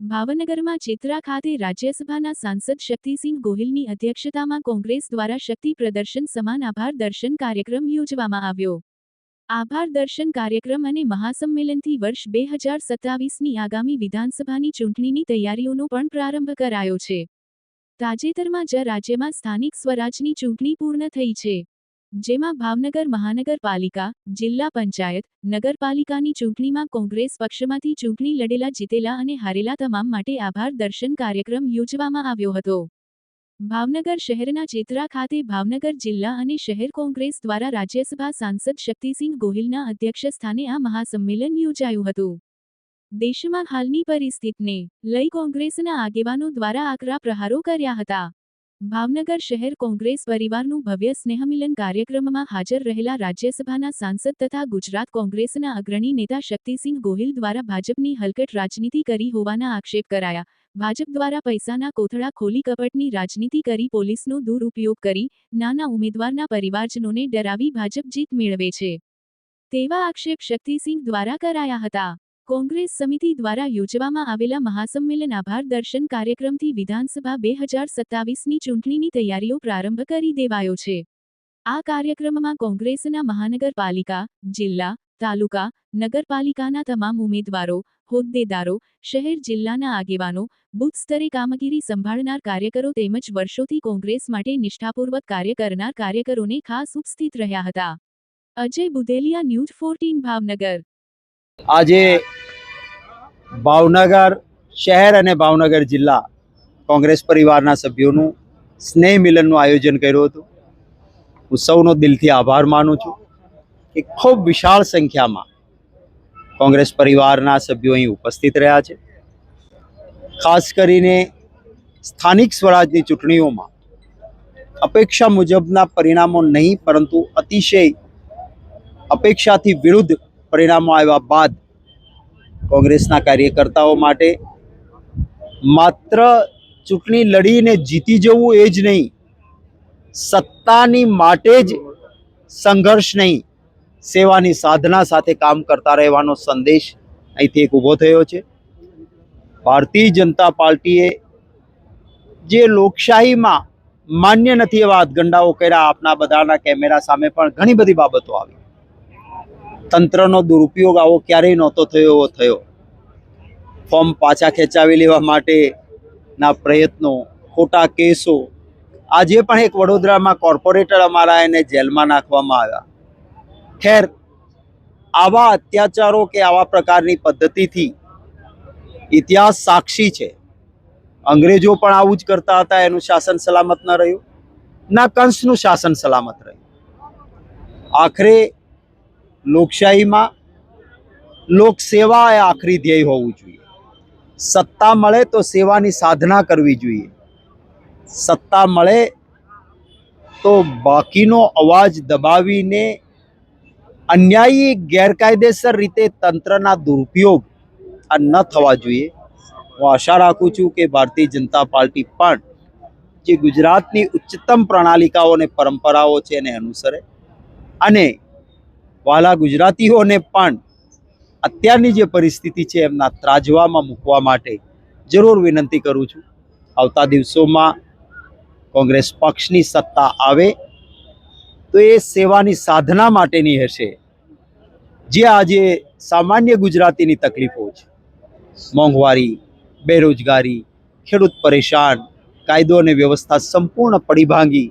ભાવનગરમાં ચિત્રા ખાતે રાજ્યસભાના સાંસદ શક્તિસિંહ ગોહિલની અધ્યક્ષતામાં કોંગ્રેસ દ્વારા શક્તિ પ્રદર્શન સમાન આભાર દર્શન કાર્યક્રમ યોજવામાં આવ્યો। આભાર દર્શન કાર્યક્રમ અને મહાસંમેલનથી વર્ષ 2027ની આગામી વિધાનસભાની ચૂંટણીની તૈયારીઓનો પણ પ્રારંભ કરાયો છે। તાજેતરમાં જ રાજ્યમાં સ્થાનિક સ્વરાજની ચૂંટણી પૂર્ણ થઈ છે, જેમાં ભાવનગર મહાનગરપાલિકા, જિલ્લા પંચાયત, નગરપાલિકાની ચૂંટણીમાં કોંગ્રેસ પક્ષમાંથી ચૂંટણી લડેલા, જીતેલા અને હારેલા તમામ માટે આભાર દર્શન કાર્યક્રમ યોજવામાં આવ્યો હતો। ભાવનગર શહેરના ચિત્રા ખાતે ભાવનગર જિલ્લા અને શહેર કોંગ્રેસ દ્વારા રાજ્યસભા સાંસદ શક્તિસિંહ ગોહિલના અધ્યક્ષસ્થાને આ મહાસંમેલન યોજાયું હતું। દેશમાં હાલની પરિસ્થિતિને લઈ કોંગ્રેસના આગેવાનો દ્વારા આકરા પ્રહારો કર્યા હતા। ભાવનગર શહેર કોંગ્રેસ પરિવારનું ભવ્ય સ્નેહમિલન કાર્યક્રમમાં હાજર રહેલા રાજ્યસભાના સાંસદ તથા ગુજરાત કોંગ્રેસના અગ્રણી નેતા શક્તિસિંહ ગોહિલ દ્વારા ભાજપની હલકટ રાજનીતિ કરી હોવાના આક્ષેપ કરાયા। ભાજપ દ્વારા પૈસાના કોથળા ખોલી કપટની રાજનીતિ કરી પોલીસનો દુરુપયોગ કરી નાના ઉમેદવારના પરિવારજનોને ડરાવી ભાજપ જીત મેળવે છે, તેવા આક્ષેપ શક્તિસિંહ દ્વારા કરાયા હતા। કોંગ્રેસ સમિતિ દ્વારા યોજવામાં આવેલા મહાસંમેલન આભાર દર્શન કાર્યક્રમથી વિધાનસભા 2027ની ચૂંટણીની તૈયારીઓ પ્રારંભ કરી દેવાયો છે। આ કાર્યક્રમમાં કોંગ્રેસના મહાનગરપાલિકા, જિલ્લા, તાલુકા, નગરપાલિકાના તમામ ઉમેદવારો, હોદ્દેદારો, શહેર જિલ્લાના આગેવાનો, બૂથ સ્તરે કામગીરી સંભાળનાર કાર્યકરો તેમજ વર્ષોથી કોંગ્રેસ માટે નિષ્ઠાપૂર્વક કાર્ય કરનાર કાર્યકરોને ખાસ ઉપસ્થિત રહ્યા હતા। અજય બુદેલિયા, ન્યૂઝ 14 ભાવનગર। આજે ભાવનગર શહેર અને ભાવનગર જિલ્લા કોંગ્રેસ પરિવારના સભ્યોનું સ્નેહ મિલનનું આયોજન કર્યું હતું। હું સૌનો દિલથી આભાર માનું છું કે ખૂબ વિશાળ સંખ્યામાં કોંગ્રેસ પરિવારના સભ્યો અહીં ઉપસ્થિત રહ્યા છે। ખાસ કરીને સ્થાનિક સ્વરાજની ચૂંટણીઓમાં અપેક્ષા મુજબના પરિણામો નહીં, પરંતુ અતિશય અપેક્ષાથી વિરુદ્ધ પરિણામો આવ્યા બાદ કોંગ્રેસના કાર્યકર્તાઓ માટે માત્ર ચૂંટણી લડીને જીતી જવું એ જ નહીં, સત્તાની માટે જ સંઘર્ષ નહીં, સેવાની સાધના સાથે કામ કરતા રહેવાનો સંદેશ અહીંથી એક ઊભો થયો છે। ભારતીય જનતા પાર્ટીએ જે લોકશાહીમાં માન્ય નથી એવા હાથગંડાઓ કર્યા, આપના બધાના કેમેરા સામે પણ ઘણી બધી બાબતો આવી। તંત્રનો દુરુપયોગ આવો ક્યારેય નહોતો થયો એવો થયો। ફોર્મ પાછા ખેંચાવી લેવા માટેના પ્રયત્નો, ખોટા કેસો, આજે પણ એક વડોદરામાં કોર્પોરેટર અમારા એને જેલમાં નાખવામાં આવ્યા। ખેર, આવા અત્યાચારો કે આવા પ્રકારની પદ્ધતિથી ઇતિહાસ સાક્ષી છે। અંગ્રેજો પણ આવું જ કરતા હતા, એનું શાસન સલામત ન રહ્યું, ના કંસનું શાસન સલામત રહ્યું। આખરે લોકશાહીમાં લોકસેવા એ આખરી ધ્યેય હોવું જોઈએ। સત્તા મળે તો સેવાની સાધના કરવી જોઈએ। સત્તા મળે તો બાકીનો અવાજ દબાવીને અન્યાયી ગેરકાયદેસર રીતે તંત્રના દુરુપયોગ આ ન થવા જોઈએ। હું આશા રાખું છું કે ભારતીય જનતા પાર્ટી પણ જે ગુજરાતની ઉચ્ચતમ પ્રણાલિકાઓ અને પરંપરાઓ છે એને અનુસરે, અને વાલા ગુજરાતીઓને પણ અત્યારની જે પરિસ્થિતિ છે એમના ત્રાજવામાં મૂકવા માટે જરૂર વિનંતી કરું છું। આવતા દિવસોમાં કોંગ્રેસ પક્ષની સત્તા આવે તો એ સેવાની સાધના માટેની હશે। જે આજે સામાન્ય ગુજરાતીની તકલીફો છે, મોંઘવારી, બેરોજગારી, ખેડૂત પરેશાન, કાયદો અને વ્યવસ્થા સંપૂર્ણ પડી ભાંગી,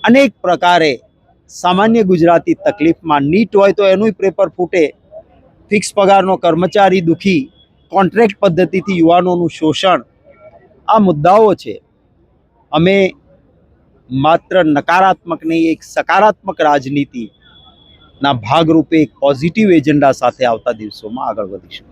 અનેક પ્રકારે સામાન્ય ગુજરાતી તકલીફમાં, નીટ હોય તો એનું પેપર ફૂટે, ફિક્સ પગારનો કર્મચારી દુખી, કોન્ટ્રાક્ટ પદ્ધતિથી યુવાનોનું શોષણ, આ મુદ્દાઓ છે। અમે માત્ર નકારાત્મક નહીં, એક સકારાત્મક રાજનીતિના ભાગરૂપે એક પોઝિટિવ એજન્ડા સાથે આવતા દિવસોમાં આગળ વધીશું।